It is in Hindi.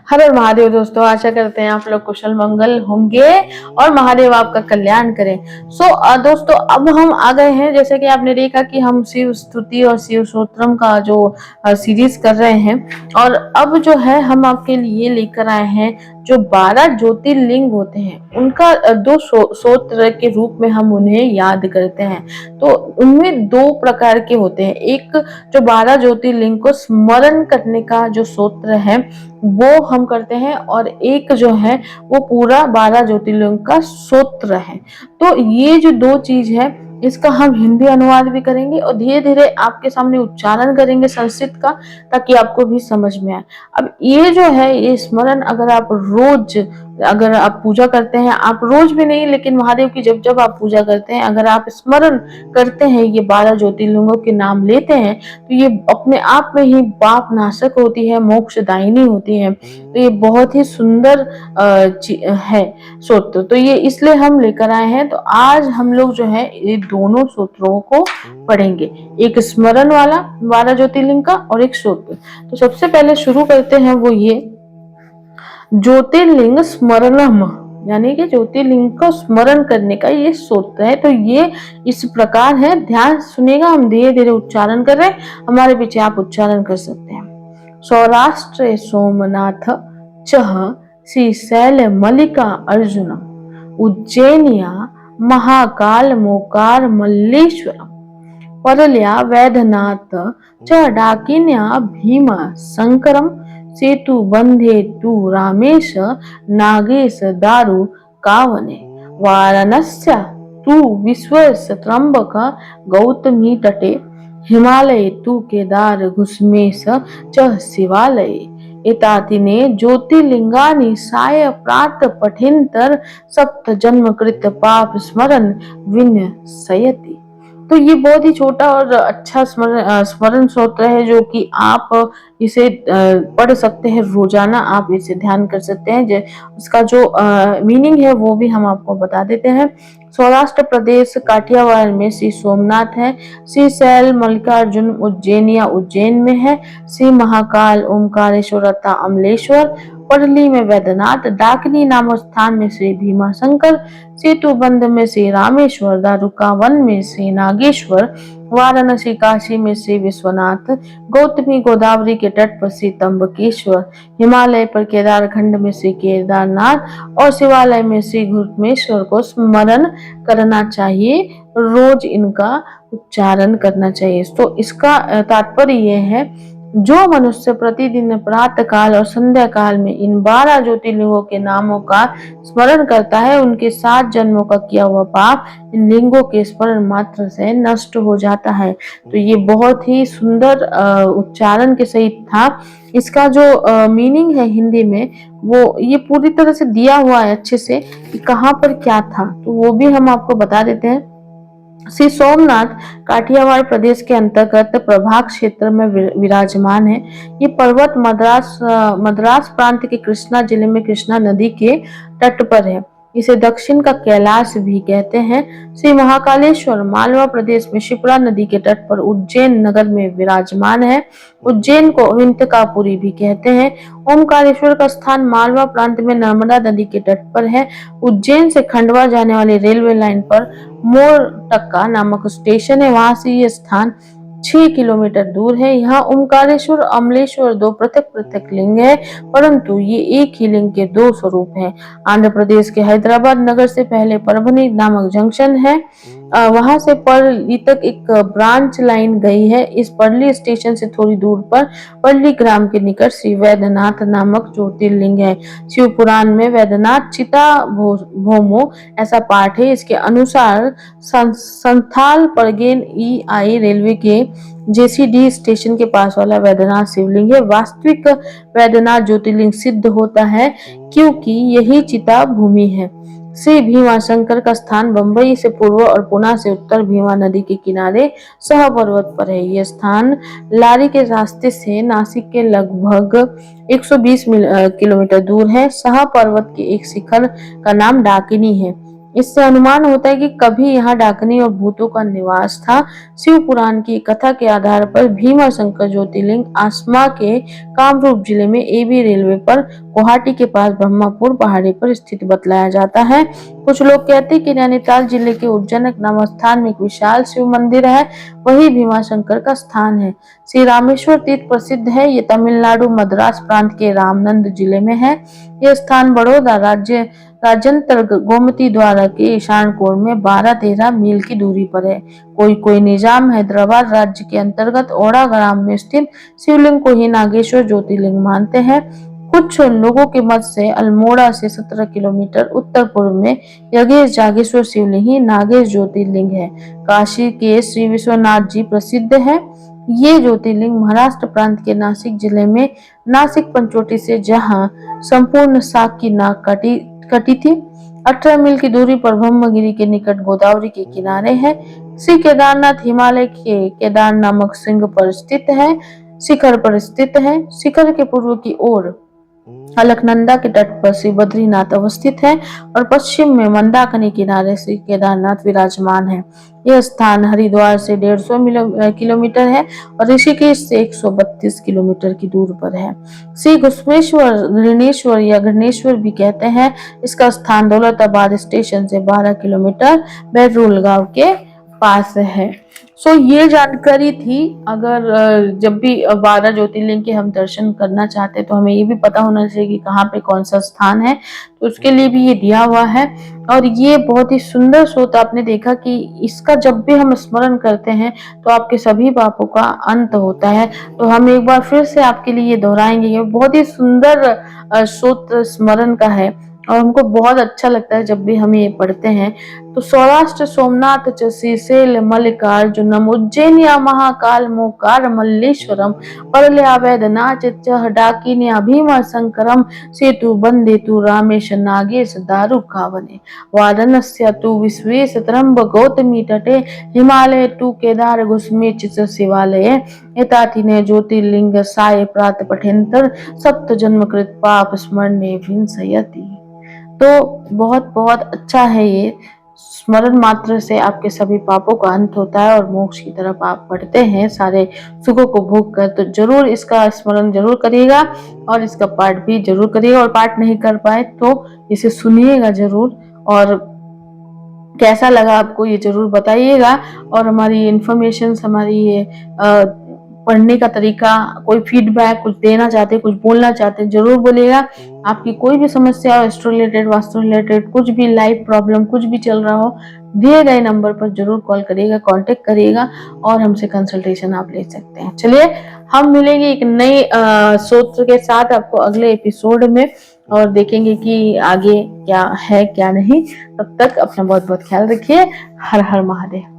हर हर महादेव दोस्तों, आशा करते हैं आप लोग कुशल मंगल होंगे और महादेव आपका कल्याण करें। दोस्तों, अब हम आ गए हैं, जैसे कि आपने देखा कि हम शिव स्तुति और शिव स्तोत्रम का जो सीरीज कर रहे हैं। और अब जो है हम आपके लिए लेकर आए हैं जो 12 ज्योतिर्लिंग होते हैं, उनका दो स्तोत्र के रूप में हम उन्हें याद करते हैं। तो उनमें दो प्रकार के होते हैं, एक जो 12 ज्योतिर्लिंग को स्मरण करने का जो स्तोत्र है वो हम करते हैं, और एक जो है वो पूरा 12 ज्योतिर्लिंग का स्तोत्र है। तो ये जो दो चीज है, इसका हम हिंदी अनुवाद भी करेंगे और धीरे धीरे आपके सामने उच्चारण करेंगे संस्कृत का, ताकि आपको भी समझ में आए। अब ये जो है, ये स्मरण अगर आप पूजा करते हैं, आप रोज भी नहीं लेकिन महादेव की जब जब आप पूजा करते हैं, अगर आप स्मरण करते हैं, ये 12 ज्योतिर्लिंगों के नाम लेते हैं, तो ये अपने आप में ही पाप नाशक होती है, मोक्षदायिनी होती है। तो ये बहुत ही सुंदर है सूत्र। तो ये इसलिए हम लेकर आए हैं। तो आज हम लोग जो है ये दोनों सूत्रों को पढ़ेंगे, एक स्मरण वाला 12 ज्योतिर्लिंग का और एक सूत्र। तो सबसे पहले शुरू करते हैं वो ये ज्योतिर्लिंग स्मरणम, यानी कि ज्योतिर्लिंग को स्मरण करने का ये सूत्र है। तो ये इस प्रकार है, ध्यान सुनेगा, हम धीरे धीरे उच्चारण कर रहे हैं, हमारे पीछे आप उच्चारण कर सकते हैं। सौराष्ट्र सोमनाथ चह श्रीशैल मल्लिका अर्जुन उज्जैनिया महाकाल मोकार मल्लेश्वर परल्या वैद्यनाथ च डाकिन्या भीम शंकरम सेतु बंधे तु रामेश नागेश दारु कावने वाराणस्य तु विश्वस्य त्र्यंबक गौतमी तटे हिमालय तु केदार घुस्मेश च शिवालये एतातिने ज्योतिर्लिंगानि साय प्रात पठेन्तर सप्त जन्म कृत पाप स्मरण विनश्यति। तो ये बहुत ही छोटा और अच्छा स्मरण स्तोत्र है, जो कि आप इसे पढ़ सकते हैं रोजाना, आप इसे ध्यान कर सकते हैं। उसका जो मीनिंग है वो भी हम आपको बता देते हैं। सौराष्ट्र प्रदेश काठियावाड़ में श्री सोमनाथ है, श्री शैल मल्लिकार्जुन उज्जैनिया उज्जैन में है, श्री महाकाल ओमकारेश्वर तथा अमलेश्वर पड़ली में वैद्यनाथ, डाकनी नामक स्थान में श्री भीमा शंकर, सेतुबंध में श्री रामेश्वर, दारुकावन में श्री नागेश्वर, वाराणसी काशी में श्री विश्वनाथ, गौतमी गोदावरी के तट पर श्री त्र्यंबकेश्वर, हिमालय पर केदारखंड में श्री केदारनाथ और शिवालय में श्री घुस्मेश्वर को स्मरण करना चाहिए। रोज इनका उच्चारण करना चाहिए। तो इसका तात्पर्य यह है, जो मनुष्य प्रतिदिन प्रातः काल और संध्या काल में इन 12 ज्योतिर्लिंगों के नामों का स्मरण करता है, उनके 7 जन्मों का किया हुआ पाप इन लिंगों के स्मरण मात्र से नष्ट हो जाता है। तो ये बहुत ही सुंदर उच्चारण के सहित था। इसका जो मीनिंग है हिंदी में, वो ये पूरी तरह से दिया हुआ है अच्छे से कि कहाँ पर क्या था, तो वो भी हम आपको बता देते हैं। श्री सोमनाथ काठियावाड़ प्रदेश के अंतर्गत प्रभाग क्षेत्र में विराजमान है। ये पर्वत मद्रास प्रांत के कृष्णा जिले में कृष्णा नदी के तट पर है। इसे दक्षिण का कैलाश भी कहते हैं। श्री महाकालेश्वर मालवा प्रदेश में शिप्रा नदी के तट पर उज्जैन नगर में विराजमान है। उज्जैन को विंतकापुरी भी कहते हैं। ओमकारेश्वर का स्थान मालवा प्रांत में नर्मदा नदी के तट पर है। उज्जैन से खंडवा जाने वाली रेलवे लाइन पर मोरटक्का नामक स्टेशन है, वहां से ये स्थान 6 किलोमीटर दूर है। यहाँ ओमकारेश्वर अमलेश्वर दो पृथक पृथक लिंग है, परंतु ये एक ही लिंग के दो स्वरूप हैं। आंध्र प्रदेश के हैदराबाद नगर से पहले परभनी नामक जंक्शन है, वहां से पर्ली तक एक ब्रांच लाइन गई है। इस पर्ली स्टेशन से थोड़ी दूर पर पर्ली ग्राम के निकट श्री वैद्यनाथ नामक ज्योतिर्लिंग है। शिव पुराण में वैद्यनाथ चिता भौमो ऐसा पाठ है। इसके अनुसार संथाल परगेन EI रेलवे के JCD स्टेशन के पास वाला वैद्यनाथ शिवलिंग है। वास्तविक वैद्यनाथ ज्योतिर्लिंग सिद्ध होता है क्योंकि यही चिता भूमि है। श्री भीमा शंकर का स्थान बंबई से पूर्व और पुणे से उत्तर भीमा नदी के किनारे सह पर्वत पर है। यह स्थान लारी के रास्ते से नासिक के लगभग 120 किलोमीटर दूर है। सह पर्वत के एक शिखर का नाम डाकिनी है। इससे अनुमान होता है कि कभी यहाँ डाकनी और भूतों का निवास था। शिव पुराण की कथा के आधार पर भीमा शंकर ज्योतिर्लिंग आसमा के कामरूप जिले में एबी रेलवे पर गुवाहाटी के पास ब्रह्मपुर पहाड़ी पर स्थित बतलाया जाता है। कुछ लोग कहते हैं कि नैनीताल जिले के उज्जैनक नामक स्थान में एक विशाल शिव मंदिर है, वही भीमा शंकर का स्थान है। श्री रामेश्वर तीर्थ प्रसिद्ध है। ये तमिलनाडु मद्रास प्रांत के रामनंद जिले में है। यह स्थान बड़ौदा राज्यांतर गोमती द्वारा के ईशान कोण में 12-13 मील की दूरी पर है। कोई निजाम हैदराबाद राज्य के अंतर्गत ओड़ा ग्राम में स्थित शिवलिंग को ही नागेश्वर ज्योतिर्लिंग मानते हैं। कुछ लोगों के मत से अल्मोड़ा से 17 किलोमीटर उत्तर पूर्व में यगेश जागेश्वर शिवलिंग ही नागेश ज्योतिर्लिंग है। काशी के श्री विश्वनाथ जी प्रसिद्ध है। ये ज्योतिर्लिंग महाराष्ट्र प्रांत के नासिक जिले में नासिक पंचवटी से जहां संपूर्ण साग की नाक कटी थी 18 मील की दूरी पर ब्रह्मगिरी के निकट गोदावरी के किनारे है। श्री केदारनाथ हिमालय के केदार नामक सिंह पर स्थित है, शिखर पर स्थित है। शिखर के पूर्व की ओर अलकनंदा के तट पर श्री बद्रीनाथ अवस्थित है और पश्चिम में मंदाकिनी किनारे श्री केदारनाथ विराजमान है। यह स्थान हरिद्वार से 150 किलोमीटर है और ऋषिकेश से 132 किलोमीटर की दूर पर है। श्री घुस्मेश्वर घृणेश्वर या घृणेश्वर भी कहते हैं। इसका स्थान दौलताबाद स्टेशन से 12 किलोमीटर बैरूल गांव के पास है। ये जानकारी थी। अगर जब भी 12 ज्योतिर्लिंग के हम दर्शन करना चाहते हैं तो हमें ये भी पता होना चाहिए कि कहाँ पे कौन सा स्थान है, तो उसके लिए भी ये दिया हुआ है। और ये बहुत ही सुंदर स्रोत, आपने देखा कि इसका जब भी हम स्मरण करते हैं तो आपके सभी पापों का अंत होता है। तो हम एक बार फिर से आपके लिए ये दोहराएंगे। ये बहुत ही सुंदर स्रोत स्मरण का है और हमको बहुत अच्छा लगता है जब भी हम ये पढ़ते हैं। तो सौराष्ट्र सोमनाथ च श्रीशैल मल्लिकार्जुनम उज्जैनिया महाकाल मोकार मल्लेश्वरम परल्या वैद्यनाथ च डाकिन्या भीमा शंकरम सेतु बंदेतु रामेश नागेश दारुकावने वाराणस्य तु विश्वेश त्रंब गौतमी तटे हिमालय तु केदार घुस्मेच च शिवालये एतातिने ज्योतिर्लिंग साय प्रात पठेंतर सप्त जन्म कृत पाप स्मरणे विंसयति। तो बहुत बहुत अच्छा है। ये स्मरण मात्र से आपके सभी पापों का अंत होता है और मोक्ष की तरफ आप बढ़ते हैं सारे सुखों को भोग कर। तो जरूर इसका स्मरण जरूर करिएगा और इसका पाठ भी जरूर करिएगा, और पाठ नहीं कर पाए तो इसे सुनिएगा जरूर। और कैसा लगा आपको ये जरूर बताइएगा। और हमारी इंफॉर्मेशन, हमारी ये पढ़ने का तरीका, कोई फीडबैक कुछ देना चाहते हैं, कुछ बोलना चाहते हैं, जरूर बोलिएगा। आपकी कोई भी समस्या हो, एस्ट्रो रिलेटेड, वास्तु रिलेटेड, कुछ भी लाइफ प्रॉब्लम कुछ भी चल रहा हो, दिए गए नंबर पर जरूर कॉल करिएगा, कांटेक्ट करिएगा और हमसे कंसल्टेशन आप ले सकते हैं। चलिए हम मिलेंगे एक नई सूत्र के साथ आपको अगले एपिसोड में, और देखेंगे कि आगे क्या है क्या नहीं। तब तक अपना बहुत बहुत ख्याल रखिए। हर हर महादेव।